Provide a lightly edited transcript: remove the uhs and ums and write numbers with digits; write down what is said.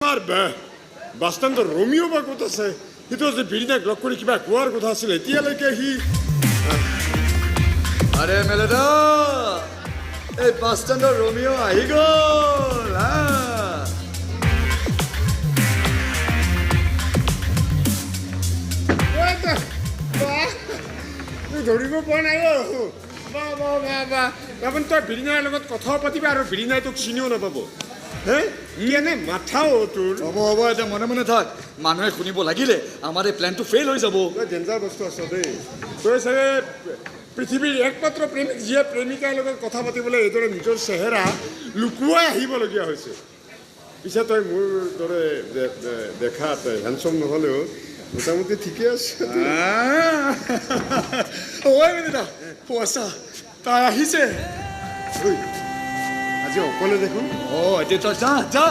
bus ষ্টেণ্ডৰ Romeo' বা ক'ত আছে সিটো যে বিৰিণাক লগ কৰি কিবা কোৱাৰ কথা আছিল এতিয়ালৈকে সি আৰে মেলেদা এই বাছ ষ্টেণ্ডৰ ৰোমিঅ' আহি গ'ল ধৰিব পৰা নাই তাৰমানে তই বিৰিণাৰ লগত কথাও পাতিবা আৰু বিৰিণাই তোক চিনিও নাপাব হে কেনে মাথাও তোৰ হ'ব হ'ব এতিয়া মনে মনে থাক মানুহে শুনিব লাগিলে আমাৰ এই প্লেনটো ফেইল হৈ যাব তই ডেঞ্জাৰ বস্তু আছ দেই তই চাগে পৃথিৱীৰ একমাত্ৰ প্ৰেমিক যিয়ে প্ৰেমিকাৰ লগত কথা পাতিবলৈ এইদৰে নিজৰ চেহেৰা লুকুৱাই আহিবলগীয়া হৈছে পিছে তই মোৰ দৰে দেখাত হেণ্ডচম নহ'লেও মোটামুটি ঠিকে আছে ঐ মেলেদা পইচা তাই আহিছে আজি অকলে দেখোন এতিয়া তই যা যা